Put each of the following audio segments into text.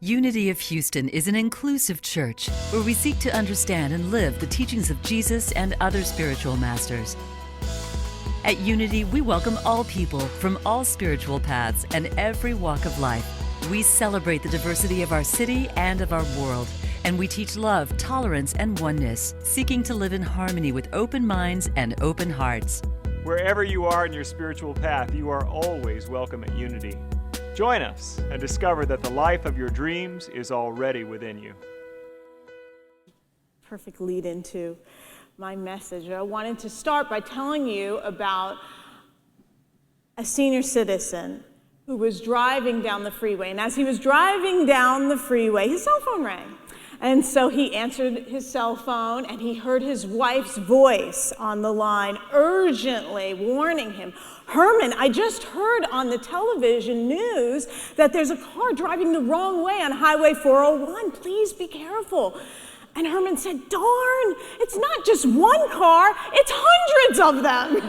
Unity of Houston is an inclusive church where we seek to understand and live the teachings of Jesus and other spiritual masters. At Unity, we welcome all people from all spiritual paths and every walk of life. We celebrate the diversity of our city and of our world, and we teach love, tolerance, and oneness, seeking to live in harmony with open minds and open hearts. Wherever you are in your spiritual path, you are always welcome at Unity. Join us and discover that the life of your dreams is already within you. Perfect lead into my message. I wanted to start by telling you about a senior citizen who was driving down the freeway. And as he was driving down the freeway, his cell phone rang. And so he answered his cell phone, and he heard his wife's voice on the line urgently warning him, "Herman, I just heard on the television news that there's a car driving the wrong way on Highway 401. Please be careful." And Herman said, "Darn, it's not just one car, it's hundreds of them."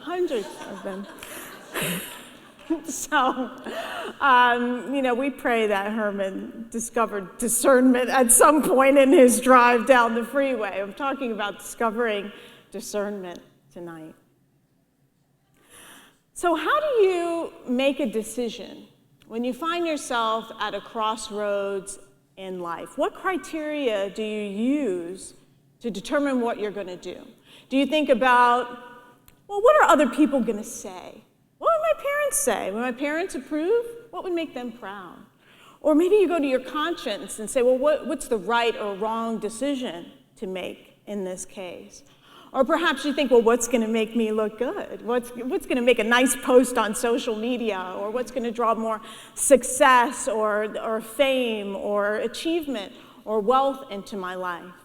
Hundreds of them. So, we pray that Herman discovered discernment at some point in his drive down the freeway. I'm talking about discovering discernment tonight. So how do you make a decision when you find yourself at a crossroads in life? What criteria do you use to determine what you're going to do? Do you think about, well, what are other people going to say? What would my parents say? Would my parents approve? What would make them proud? Or maybe you go to your conscience and say, well, what's the right or wrong decision to make in this case? Or perhaps you think, well, what's going to make me look good? What's going to make a nice post on social media? Or what's going to draw more success or fame or achievement or wealth into my life?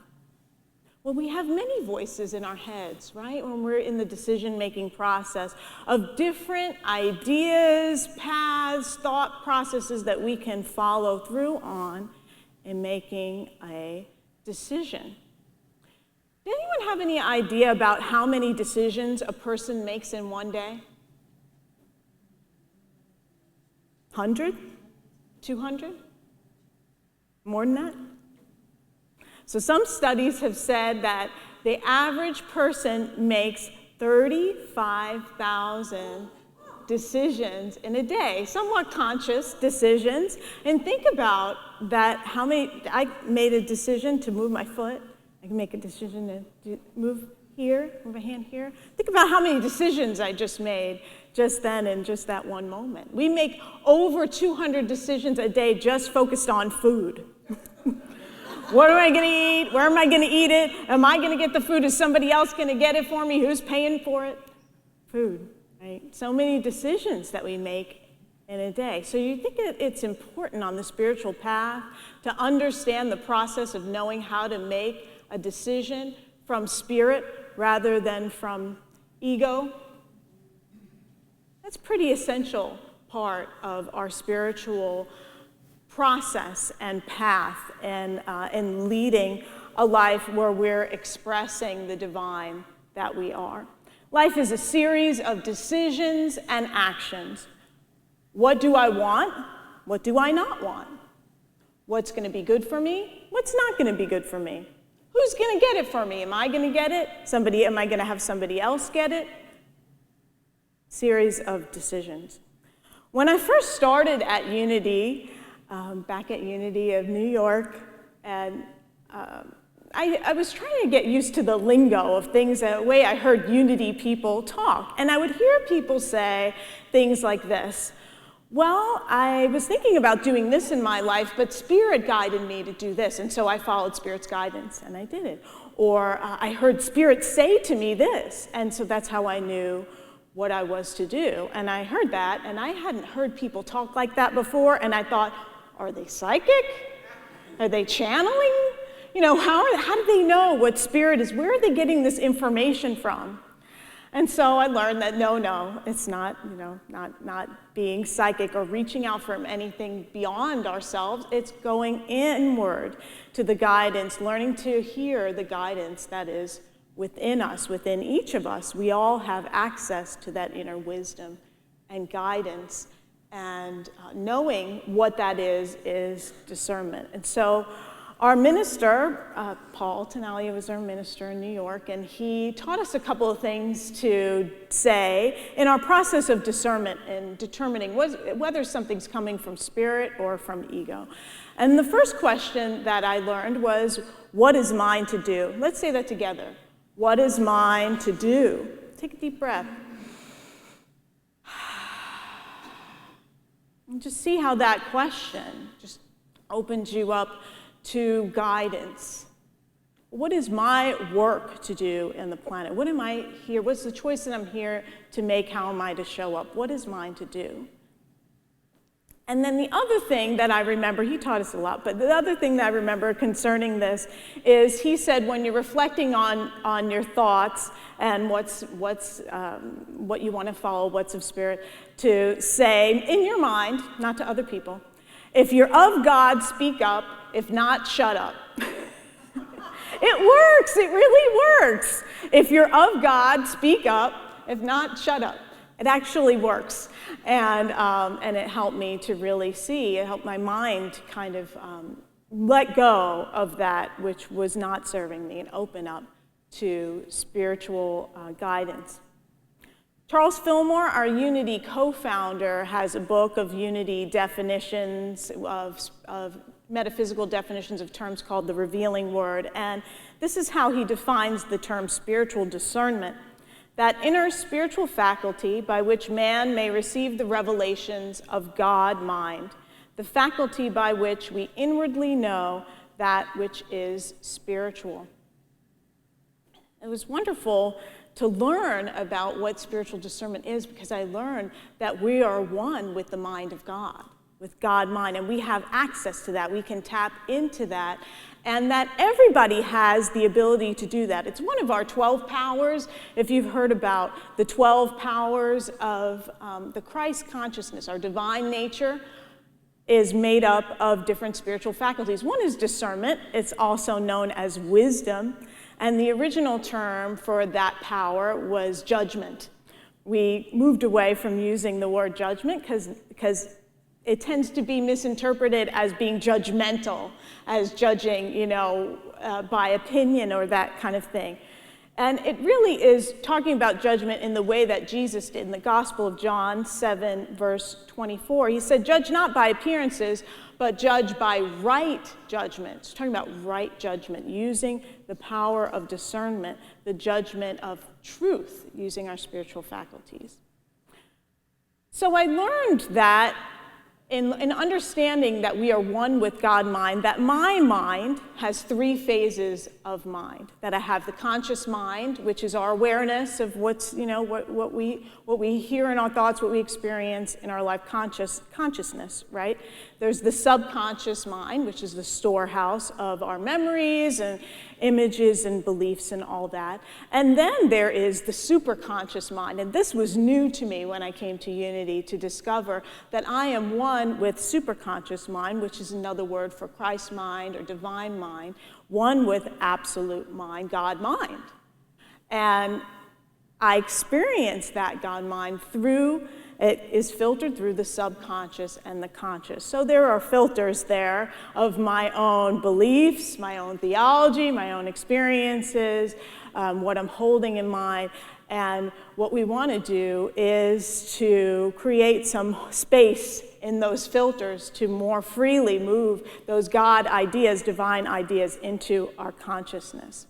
Well, we have many voices in our heads, right? When we're in the decision-making process of different ideas, paths, thought processes that we can follow through on in making a decision. Does anyone have any idea about how many decisions a person makes in one day? 100? 200? More than that? So some studies have said that the average person makes 35,000 decisions in a day, somewhat conscious decisions. And think about that, I made a decision to move my foot. I can make a decision to move here, move my hand here. Think about how many decisions I just made just then in just that one moment. We make over 200 decisions a day just focused on food. What am I going to eat? Where am I going to eat it? Am I going to get the food? Is somebody else going to get it for me? Who's paying for it? Food, right? So many decisions that we make in a day. So you think it's important on the spiritual path to understand the process of knowing how to make a decision from spirit rather than from ego? That's a pretty essential part of our spiritual process and path and leading a life where we're expressing the divine that we are. Life is a series of decisions and actions. What do I want? What do I not want? What's going to be good for me? What's not going to be good for me? Who's going to get it for me? Am I going to get it? Am I going to have somebody else get it? Series of decisions. When I first started at Unity, back at Unity of New York, and I was trying to get used to the lingo of things, the way I heard Unity people talk. And I would hear people say things like this: well, I was thinking about doing this in my life, but Spirit guided me to do this, and so I followed Spirit's guidance, and I did it. Or I heard Spirit say to me this, and so that's how I knew what I was to do. And I heard that, and I hadn't heard people talk like that before, and I thought, are they psychic? Are they channeling? How do they know what Spirit is? Where are they getting this information from? And so I learned that no, it's not, not being psychic or reaching out from anything beyond ourselves. It's going inward to the guidance, learning to hear the guidance that is within us, within each of us. We all have access to that inner wisdom and guidance And knowing what that is discernment. And so our minister, Paul Tenaglia, was our minister in New York, and he taught us a couple of things to say in our process of discernment and determining whether something's coming from spirit or from ego. And the first question that I learned was, what is mine to do? Let's say that together. What is mine to do? Take a deep breath. And just see how that question just opens you up to guidance. What is my work to do in the planet? What am I here? What's the choice that I'm here to make? How am I to show up? What is mine to do? And then the other thing that I remember, he taught us a lot, but the other thing that I remember concerning this is he said when you're reflecting on your thoughts and what you want to follow, what's of spirit, to say in your mind, not to other people, if you're of God, speak up. If not, shut up. It works. It really works. If you're of God, speak up. If not, shut up. It actually works. And it helped me to really see. It helped my mind kind of let go of that which was not serving me and open up to spiritual guidance. Charles Fillmore, our Unity co-founder, has a book of Unity definitions, of metaphysical definitions of terms called the Revealing Word. And this is how he defines the term spiritual discernment: that inner spiritual faculty by which man may receive the revelations of God mind, the faculty by which we inwardly know that which is spiritual. It was wonderful to learn about what spiritual discernment is, because I learned that we are one with the mind of God, with God mind, and we have access to that. We can tap into that, and that everybody has the ability to do that. It's one of our 12 powers. If you've heard about the 12 powers of the Christ consciousness, our divine nature is made up of different spiritual faculties. One is discernment. It's also known as wisdom. And the original term for that power was judgment. We moved away from using the word judgment because it tends to be misinterpreted as being judgmental, as judging, by opinion or that kind of thing. And it really is talking about judgment in the way that Jesus did in the Gospel of John 7, verse 24. He said, "Judge not by appearances, but judge by right judgment." It's talking about right judgment, using the power of discernment, the judgment of truth, using our spiritual faculties. So I learned that in understanding that we are one with God mind, that my mind has three phases of mind. That I have the conscious mind, which is our awareness of what's, what we hear in our thoughts, what we experience in our life, consciousness, right? There's the subconscious mind, which is the storehouse of our memories and images and beliefs and all that. And then there is the superconscious mind. And this was new to me when I came to Unity, to discover that I am one with superconscious mind, which is another word for Christ mind or divine mind, one with absolute mind, God mind. And I experience that God mind it is filtered through the subconscious and the conscious. So there are filters there of my own beliefs, my own theology, my own experiences, what I'm holding in mind. And what we want to do is to create some space in those filters to more freely move those God ideas, divine ideas, into our consciousness.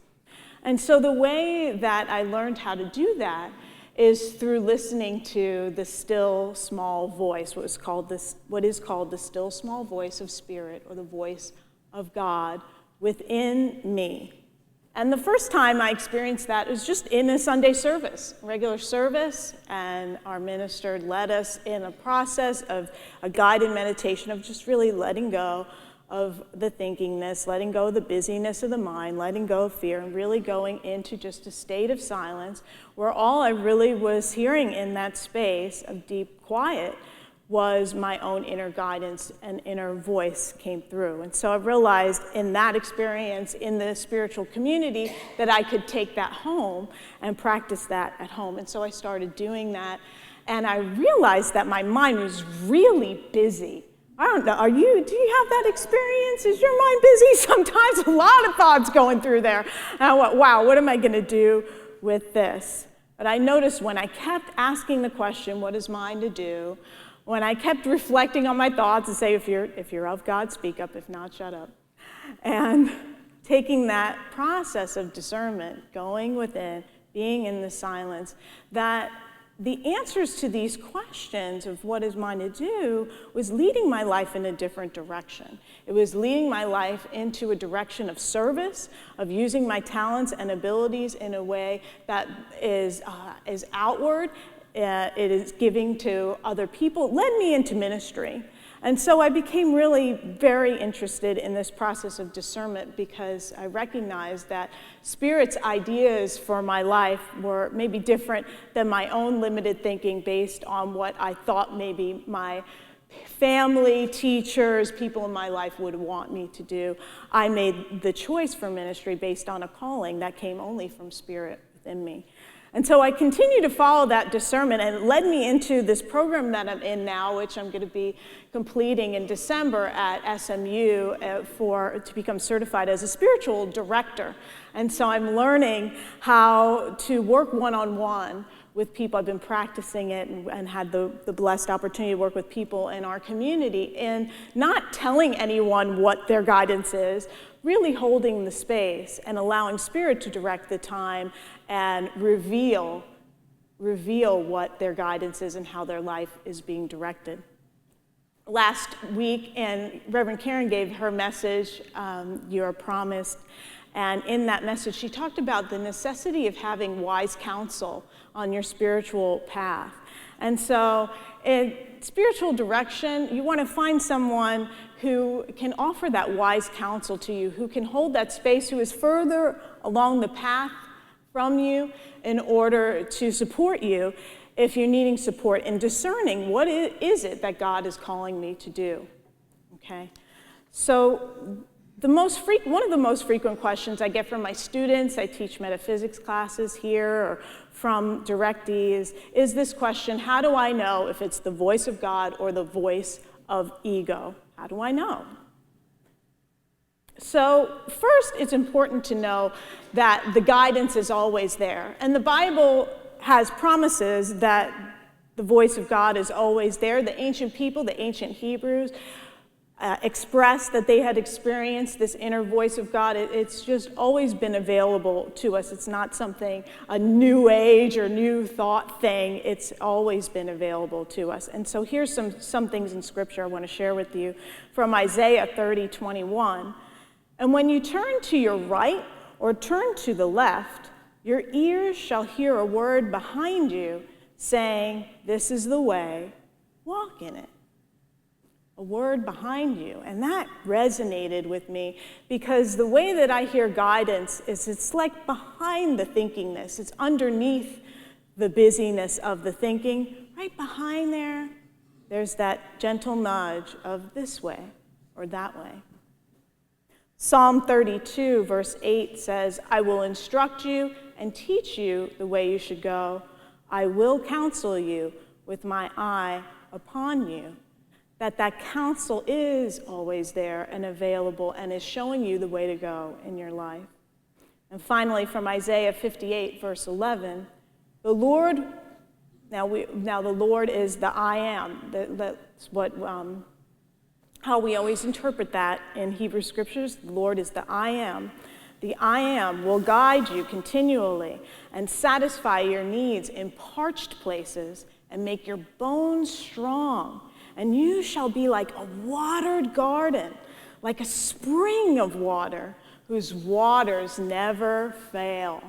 And so the way that I learned how to do that is through listening to the still small voice, what is called the still small voice of spirit, or the voice of God within me. And the first time I experienced that was just in a Sunday service, regular service, and our minister led us in a process of a guided meditation of just really letting go of the thinkingness, letting go of the busyness of the mind, letting go of fear, and really going into just a state of silence where all I really was hearing in that space of deep quiet was my own inner guidance and inner voice came through. And so I realized in that experience in the spiritual community that I could take that home and practice that at home. And so I started doing that. And I realized that my mind was really busy. I don't know, do you have that experience? Is your mind busy? Sometimes a lot of thoughts going through there. And I went, wow, what am I going to do with this? But I noticed when I kept asking the question, what is mine to do? When I kept reflecting on my thoughts and say, if you're of God, speak up. If not, shut up. And taking that process of discernment, going within, being in the silence, that the answers to these questions of what is mine to do was leading my life in a different direction. It was leading my life into a direction of service, of using my talents and abilities in a way that is outward. It is giving to other people. It led me into ministry. And so I became really very interested in this process of discernment because I recognized that Spirit's ideas for my life were maybe different than my own limited thinking based on what I thought maybe my family, teachers, people in my life would want me to do. I made the choice for ministry based on a calling that came only from Spirit within me. And so I continue to follow that discernment, and it led me into this program that I'm in now, which I'm going to be completing in December at SMU to become certified as a spiritual director. And so I'm learning how to work one-on-one with people. I've been practicing it and had the blessed opportunity to work with people in our community and not telling anyone what their guidance is, really holding the space and allowing Spirit to direct the time and reveal what their guidance is and how their life is being directed. Last week, and Reverend Karen gave her message, You Are Promised, and in that message she talked about the necessity of having wise counsel on your spiritual path. And so in spiritual direction, you want to find someone who can offer that wise counsel to you, who can hold that space, who is further along the path from you in order to support you if you're needing support in discerning what is it that God is calling me to do, okay? So one of the most frequent questions I get from my students, I teach metaphysics classes here, or from directees, is this question: how do I know if it's the voice of God or the voice of ego? How do I know? So first, it's important to know that the guidance is always there. And the Bible has promises that the voice of God is always there. The ancient people, the ancient Hebrews, expressed that they had experienced this inner voice of God. It's just always been available to us. It's not something, a new age or new thought thing. It's always been available to us. And so here's some things in Scripture I want to share with you from Isaiah 30:21. And when you turn to your right or turn to the left, your ears shall hear a word behind you saying, this is the way, walk in it. A word behind you. And that resonated with me because the way that I hear guidance is it's like behind the thinkingness. It's underneath the busyness of the thinking. Right behind there, there's that gentle nudge of this way or that way. Psalm 32, verse 8 says, I will instruct you and teach you the way you should go. I will counsel you with my eye upon you. That counsel is always there and available and is showing you the way to go in your life. And finally, from Isaiah 58, verse 11, the Lord, now the Lord is the I am. That's what how we always interpret that in Hebrew Scriptures. The Lord is the I am. The I am will guide you continually and satisfy your needs in parched places and make your bones strong. And you shall be like a watered garden, like a spring of water whose waters never fail.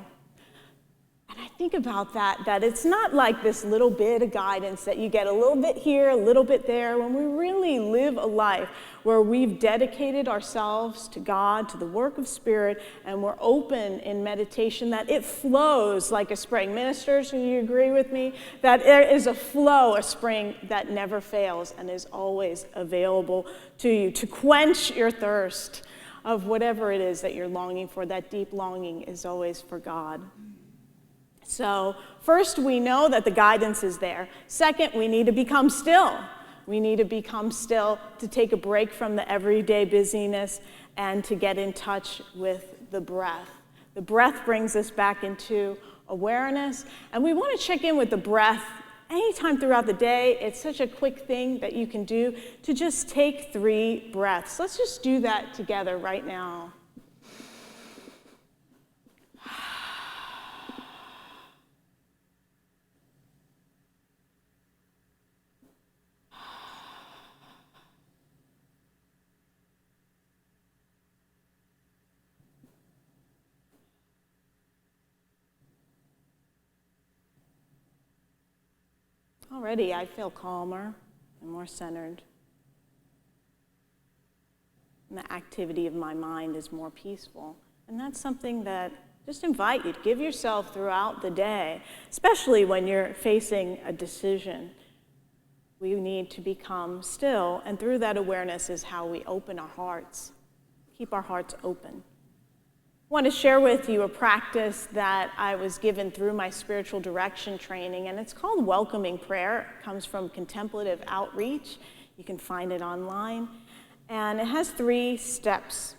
And I think about that it's not like this little bit of guidance that you get a little bit here, a little bit there. When we really live a life where we've dedicated ourselves to God, to the work of Spirit, and we're open in meditation, that it flows like a spring. Ministers, do you agree with me? That there is a flow, a spring that never fails and is always available to you to quench your thirst of whatever it is that you're longing for. That deep longing is always for God. So first, we know that the guidance is there. Second, we need to become still. We need to become still to take a break from the everyday busyness and to get in touch with the breath. The breath brings us back into awareness, and we want to check in with the breath anytime throughout the day. It's such a quick thing that you can do to just take 3 breaths. Let's just do that together right now. Already, I feel calmer and more centered. And the activity of my mind is more peaceful. And that's something that just invite you to give yourself throughout the day, especially when you're facing a decision. We need to become still, and through that awareness is how we open our hearts, keep our hearts open. I want to share with you a practice that I was given through my spiritual direction training, and it's called welcoming prayer. It comes from contemplative outreach. You can find it online. And it has 3 steps.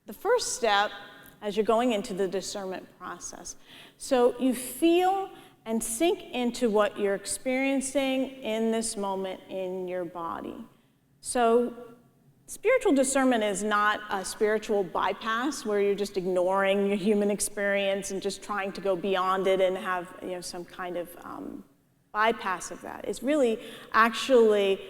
The first step, as you're going into the discernment process, so you feel and sink into what you're experiencing in this moment in your body. So spiritual discernment is not a spiritual bypass where you're just ignoring your human experience and just trying to go beyond it and have some kind of bypass of that. It's really actually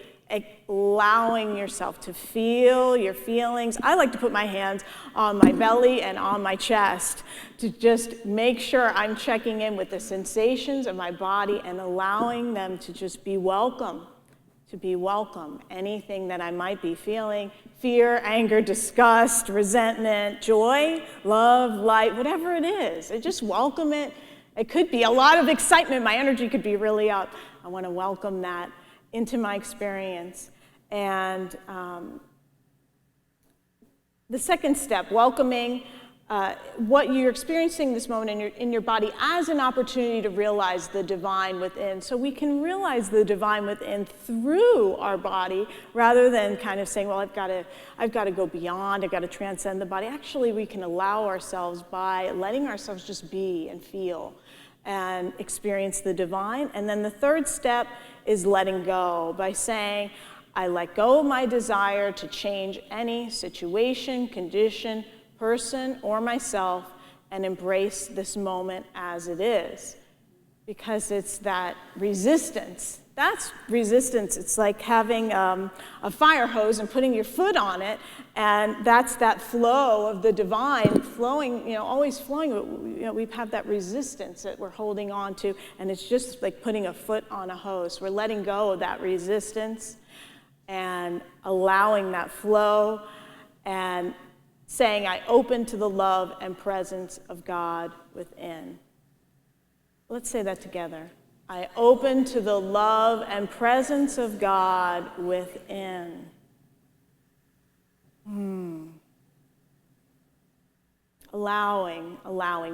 allowing yourself to feel your feelings. I like to put my hands on my belly and on my chest to just make sure I'm checking in with the sensations of my body and allowing them to just be welcome. To be welcome. Anything that I might be feeling, fear, anger, disgust, resentment, joy, love, light, whatever it is, I just welcome it. It could be a lot of excitement. My energy could be really up. I want to welcome that into my experience. And the second step, welcoming what you're experiencing this moment in your body as an opportunity to realize the divine within. So we can realize the divine within through our body rather than kind of saying, well, I've got to go beyond, I've got to transcend the body. Actually, we can allow ourselves by letting ourselves just be and feel and experience the divine. And then the third step is letting go by saying, I let go of my desire to change any situation, condition, person, or myself, and embrace this moment as it is. Because it's that resistance. That's resistance. It's like having a fire hose and putting your foot on it, and that's that flow of the divine flowing, always flowing. We have that resistance that we're holding on to, and it's just like putting a foot on a hose. We're letting go of that resistance and allowing that flow and saying, I open to the love and presence of God within. Let's say that together. I open to the love and presence of God within. Allowing,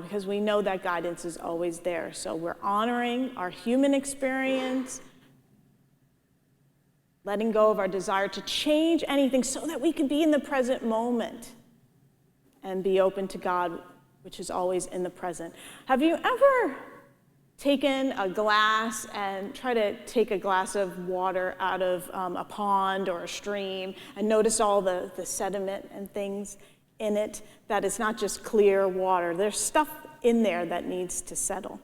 because we know that guidance is always there. So we're honoring our human experience, letting go of our desire to change anything so that we can be in the present moment and be open to God, which is always in the present. Have you ever taken a glass and try to take a glass of water out of a pond or a stream and notice all the sediment and things in it, that it's not just clear water. There's stuff in there that needs to settle.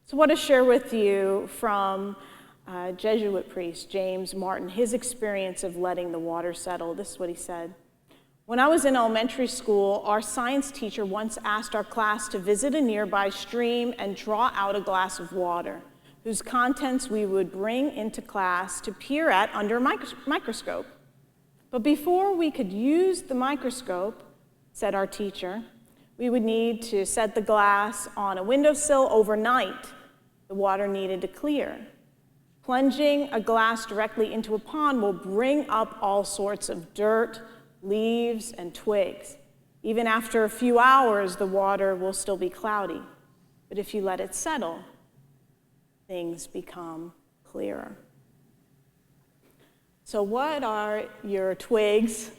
So I want to share with you from Jesuit priest James Martin, his experience of letting the water settle. This is what he said. When I was in elementary school, our science teacher once asked our class to visit a nearby stream and draw out a glass of water, whose contents we would bring into class to peer at under a microscope. But before we could use the microscope, said our teacher, we would need to set the glass on a windowsill overnight. The water needed to clear. Plunging a glass directly into a pond will bring up all sorts of dirt, leaves, and twigs. Even after a few hours, the water will still be cloudy. But if you let it settle, things become clearer. So what are your twigs,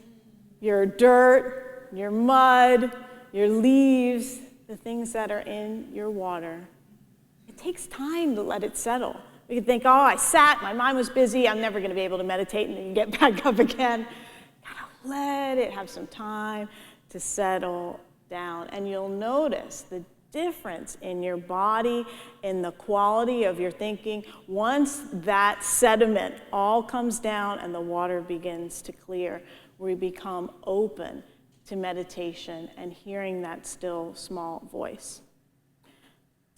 your dirt, your mud, your leaves, the things that are in your water? It takes time to let it settle. We can think, oh, I sat, my mind was busy, I'm never going to be able to meditate, and then you get back up again. Gotta let it have some time to settle down. And you'll notice the difference in your body, in the quality of your thinking, once that sediment all comes down and the water begins to clear. We become open to meditation and hearing that still small voice.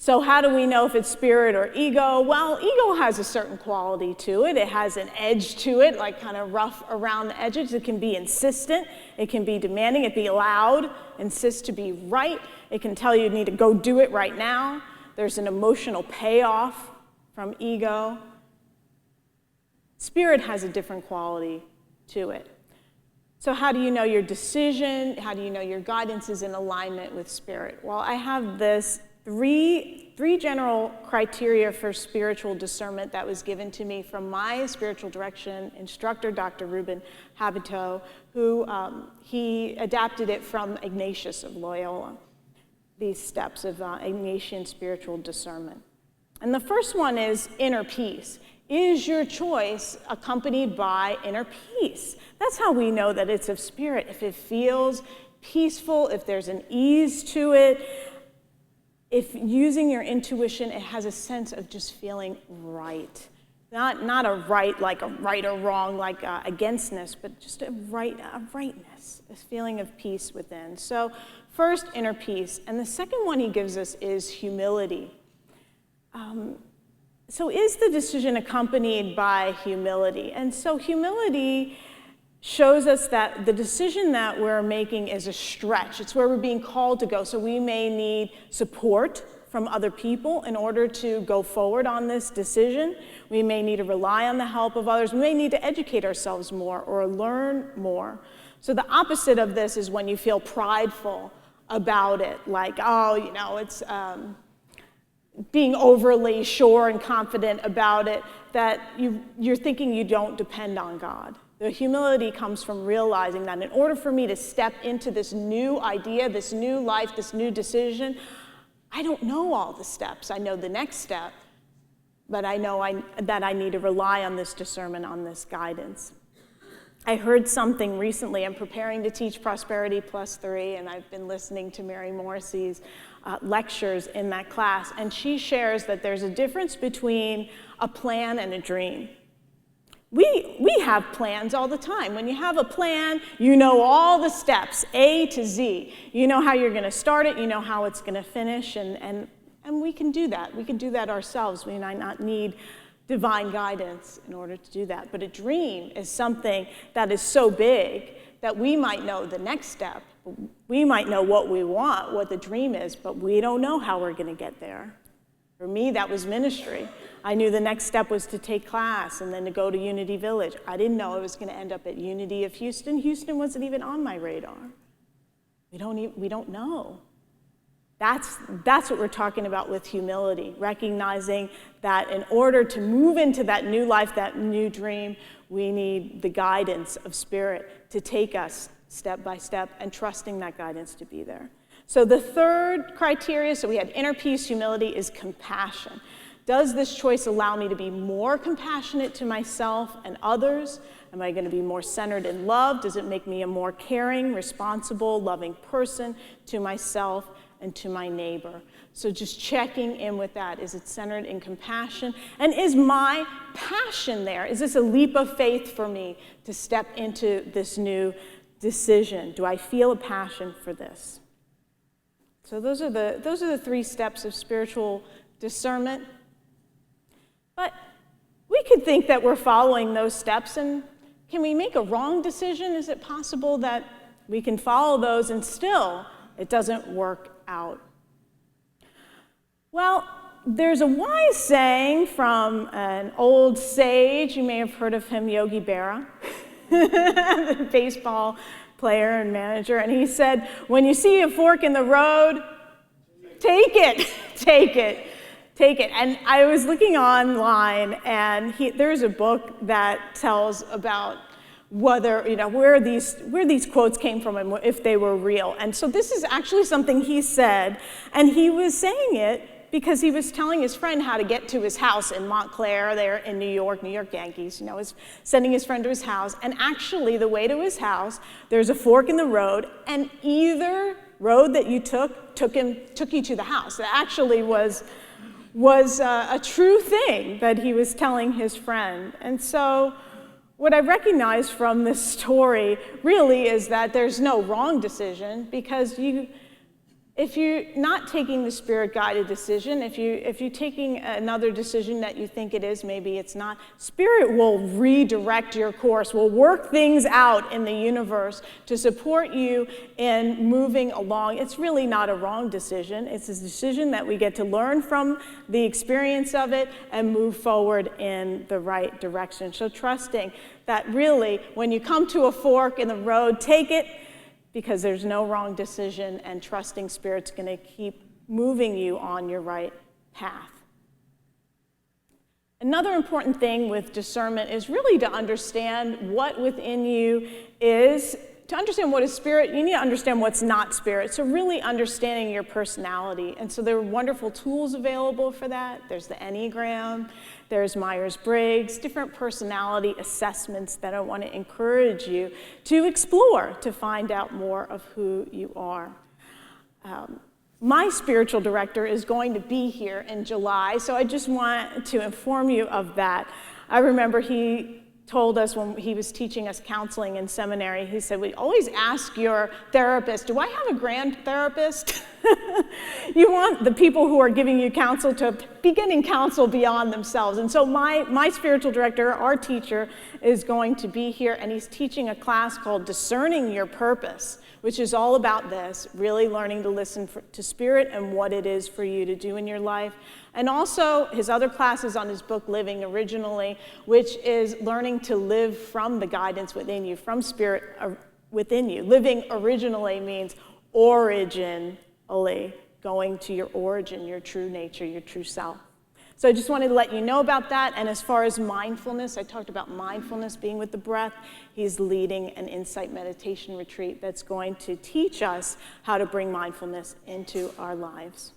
So how do we know if it's spirit or ego? Well, ego has a certain quality to it. It has an edge to it, like kind of rough around the edges. It can be insistent. It can be demanding. It can be loud, insist to be right. It can tell you need to go do it right now. There's an emotional payoff from ego. Spirit has a different quality to it. So how do you know your decision? How do you know your guidance is in alignment with spirit? Well, I have this three general criteria for spiritual discernment that was given to me from my spiritual direction instructor, Dr. Ruben Habito, who he adapted it from Ignatius of Loyola, these steps of Ignatian spiritual discernment. And the first one is inner peace. Is your choice accompanied by inner peace? That's how we know that it's of spirit. If it feels peaceful, if there's an ease to it, if using your intuition, it has a sense of just feeling right. Not a right like a right or wrong, like againstness, but just a rightness, a feeling of peace within. So first, inner peace. And the second one he gives us is humility. So is the decision accompanied by humility? And so humility shows us that the decision that we're making is a stretch. It's where we're being called to go. So we may need support from other people in order to go forward on this decision. We may need to rely on the help of others. We may need to educate ourselves more or learn more. So the opposite of this is when you feel prideful about it, like, oh, you know, it's being overly sure and confident about it, that you're thinking you don't depend on God. The humility comes from realizing that in order for me to step into this new idea, this new life, this new decision, I don't know all the steps. I know the next step, but I know that I need to rely on this discernment, on this guidance. I heard something recently. I'm preparing to teach Prosperity Plus 3, and I've been listening to Mary Morrissey's lectures in that class, and she shares that there's a difference between a plan and a dream. We have plans all the time. When you have a plan, you know all the steps, A to Z. You know how you're going to start it, you know how it's going to finish, and we can do that. We can do that ourselves. We might not need divine guidance in order to do that. But a dream is something that is so big that we might know the next step. We might know what we want, what the dream is, but we don't know how we're going to get there. For me, that was ministry. I knew the next step was to take class and then to go to Unity Village. I didn't know I was going to end up at Unity of Houston. Houston wasn't even on my radar. We don't know. That's what we're talking about with humility, recognizing that in order to move into that new life, that new dream, we need the guidance of Spirit to take us step by step and trusting that guidance to be there. So the third criteria, so we had inner peace, humility, is compassion. Does this choice allow me to be more compassionate to myself and others? Am I going to be more centered in love? Does it make me a more caring, responsible, loving person to myself and to my neighbor? So just checking in with that. Is it centered in compassion? And is my passion there? Is this a leap of faith for me to step into this new decision? Do I feel a passion for this? So those are the three steps of spiritual discernment. But we could think that we're following those steps, and can we make a wrong decision? Is it possible that we can follow those and still it doesn't work out? Well, there's a wise saying from an old sage. You may have heard of him, Yogi Berra, the baseball player and manager, and he said, when you see a fork in the road, take it. take it. Take it. And I was looking online, and there's a book that tells about whether, where these quotes came from and if they were real. And so this is actually something he said, and he was saying it because he was telling his friend how to get to his house in Montclair there in New York Yankees, was sending his friend to his house. And actually, the way to his house, there's a fork in the road, and either road that you took you to the house. It actually was a true thing that he was telling his friend. And so what I recognize from this story really is that there's no wrong decision, because if you're not taking the Spirit-guided decision, if you're taking another decision that you think it is, maybe it's not, Spirit will redirect your course, will work things out in the universe to support you in moving along. It's really not a wrong decision. It's a decision that we get to learn from the experience of it and move forward in the right direction. So trusting that really, when you come to a fork in the road, take it, because there's no wrong decision, and trusting Spirit's going to keep moving you on your right path. Another important thing with discernment is really to understand what within you is. To understand what is Spirit, you need to understand what's not Spirit. So really understanding your personality. And so there are wonderful tools available for that. There's the Enneagram, there's Myers-Briggs, different personality assessments that I want to encourage you to explore to find out more of who you are. My spiritual director is going to be here in July, so I just want to inform you of that. I remember he told us when he was teaching us counseling in seminary, he said, we always ask your therapist, do I have a grand therapist? You want the people who are giving you counsel to be getting counsel beyond themselves. And so my spiritual director, our teacher, is going to be here, and he's teaching a class called Discerning Your Purpose, which is all about this, really learning to listen to Spirit and what it is for you to do in your life. And also his other classes on his book, Living Originally, which is learning to live from the guidance within you, from Spirit within you. Living originally means originally, going to your origin, your true nature, your true self. So I just wanted to let you know about that. And as far as mindfulness, I talked about mindfulness, being with the breath. He's leading an insight meditation retreat that's going to teach us how to bring mindfulness into our lives.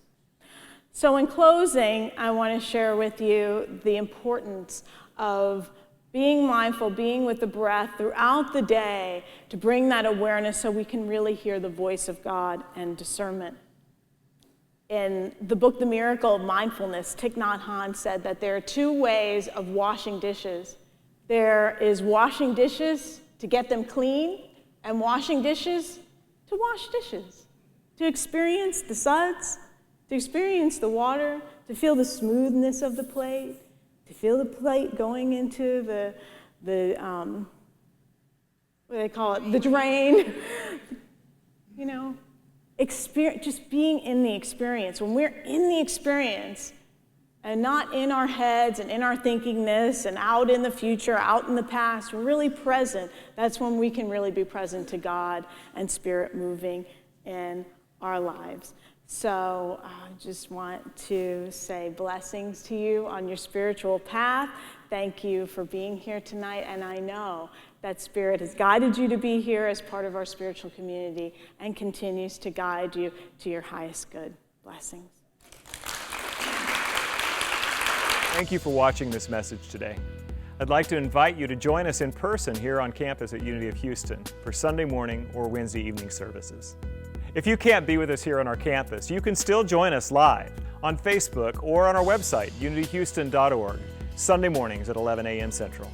So in closing, I want to share with you the importance of being mindful, being with the breath throughout the day to bring that awareness so we can really hear the voice of God and discernment. In the book, The Miracle of Mindfulness, Thich Nhat Hanh said that there are two ways of washing dishes. There is washing dishes to get them clean, and washing dishes to wash dishes, to experience the suds, to experience the water, to feel the smoothness of the plate, to feel the plate going into the what do they call it, the drain, just being in the experience. When we're in the experience and not in our heads and in our thinkingness and out in the future, out in the past, we're really present. That's when we can really be present to God and Spirit moving in our lives. So I just want to say blessings to you on your spiritual path. Thank you for being here tonight, and I know that Spirit has guided you to be here as part of our spiritual community and continues to guide you to your highest good. Blessings. Thank you for watching this message today. I'd like to invite you to join us in person here on campus at Unity of Houston for Sunday morning or Wednesday evening services. If you can't be with us here on our campus, you can still join us live on Facebook or on our website, unityhouston.org, Sunday mornings at 11 a.m. Central.